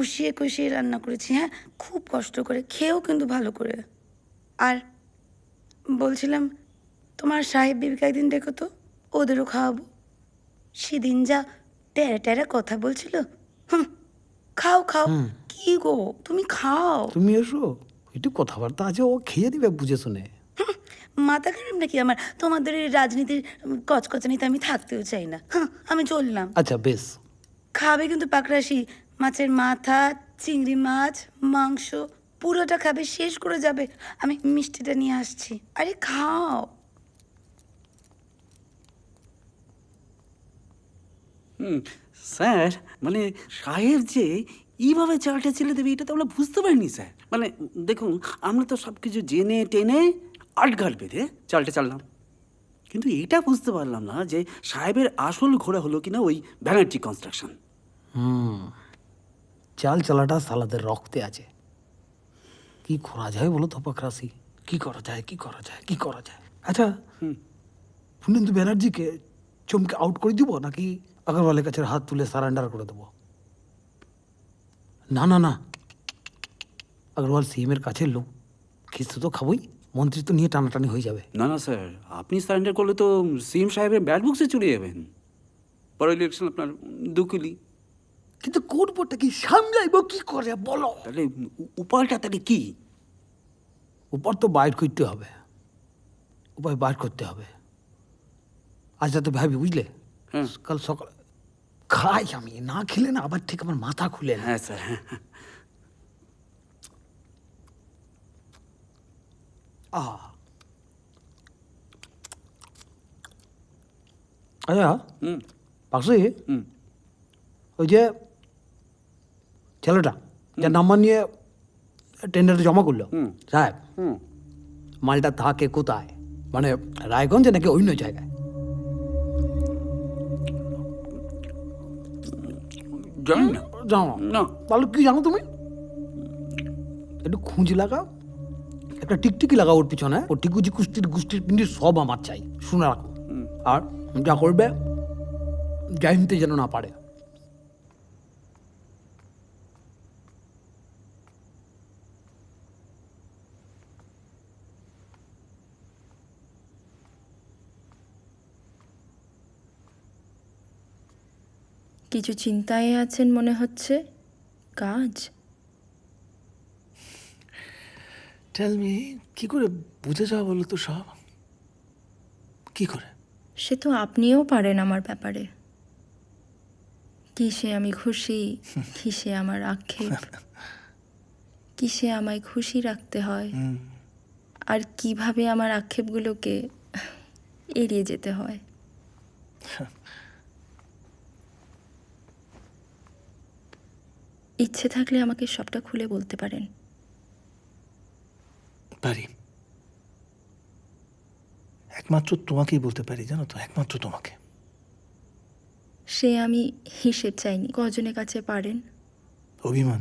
কষিয়ে কষিয়ে রান্না করেছি, হ্যাঁ, খুব কষ্ট করে, খেয়েও কিন্তু ভালো করে। আর বলছিলাম, তোমার সাহেব বিবিকে একদিন দেখো তো, ওদেরও খাওয়াবো। সেদিন যা ট্যারা ট্যারা কথা বলছিল। হুম, খাও খাও। কি গো, তুমি খাও। তুমি এসো, একটু কথাবার্তা আছে, ও খেয়ে দিবে বুঝে শুনে। মাথা খারাপ নাকি আমার? তোমাদের এই রাজনীতির কচকচানিতে আমি থাকতেও চাই না। হ্যাঁ, আমি চললাম। আচ্ছা বেশ। খাবে কিন্তু পাকরাশি, মাছের মাথা, চিংড়ি মাছ, মাংস পুরোটা খাবে, শেষ করে যাবে। আমি মিষ্টিটা নিয়ে আসছি। আরে খাও। স্যার মানে সাহেব যে এইভাবে চালটা চেলে দেবে এটা তো আমরা বুঝতে পারিনি স্যার। মানে দেখুন, আমরা তো সব কিছু জেনে টেনে আটঘাট বেঁধে চালটা চাললাম, কিন্তু এটা বুঝতে পারলাম না যে সাহেবের আসল ঘোড়া হলো কিনা ওই ব্যানার্জি কনস্ট্রাকশন। চাল চালাটা সালাদের রক্তে আছে। কি করা যায় বলো তো পাকরাশি? কি করা যায়, কি করা যায়, কি করা যায়? আচ্ছা, পুনেন্দু ব্যানার্জিকে চমকে আউট করে দিব নাকি আগরওয়ালের কাছে হাত তুলে সারেন্ডার করে দেবো? না না না, আগরওয়াল সিএমের কাছের লোক, খিস্ত তো খাবই, মন্ত্রী তো নিয়ে টানাটানি হয়ে যাবে। না না স্যার, আপনি সারেন্ডার করলে তো সিএম সাহেবের ব্যাট বক্সে চলে যাবেন, পরের ইলেকশন আপনার দুকুলি। কিন্তু করবোটা কি, সামলাইব কি করে বলো? তাহলে উপায়টা তাহলে কি? উপর তো বাইর করতে হবে, উপায় বার করতে হবে। আজ রাতে ভাবি, বুঝলে? হ্যাঁ কাল সকাল খাই, আমি না খেলে না আবার ঠিক আমার মাথা খুলে না। হ্যাঁ স্যার, হ্যাঁ। আচ্ছা হুম পাশে হুম ওই যে ছেলেটা যার নাম্বার নিয়ে টেন্ডারটা জমা করলো, সাহেব, হুম মালটা থাকে কোথায়? মানে রায়গঞ্জে নাকি অন্য জায়গায়? জানি না। জানো না। তাহলে কি জানো তুমি? একটু খুঁজ লাগাও, একটা টিকটিকি লাগাও ওর পিছনে। ও টিকুজি কুষ্টির গুষ্টির পিন্ডির সব আমার চাই, শুনে রাখো। আর যা করবে জানতে যেন না পারে। কিছু চিন্তায় আছেন মনে হচ্ছে। কাজ? টেল মি, কি করে বুঝে যাওয়া বলো তো সব? কি করে? সে তো আপনিও পারেন আমার ব্যাপারে। কিসে আমি খুশি, কিসে আমার আক্ষেপ, কিসে আমায় খুশি রাখতে হয়, আর কিভাবে আমার আক্ষেপগুলোকে এড়িয়ে যেতে হয়। ইচ্ছে থাকলে আমাকে সবটা খুলে বলতে পারেন। পারি, একমাত্র তোমাকেই বলতে পারি, জানো তো, একমাত্র তোমাকে। সে আমি হিসেব চাইনি, কজনের কাছে পারেন। অভিমান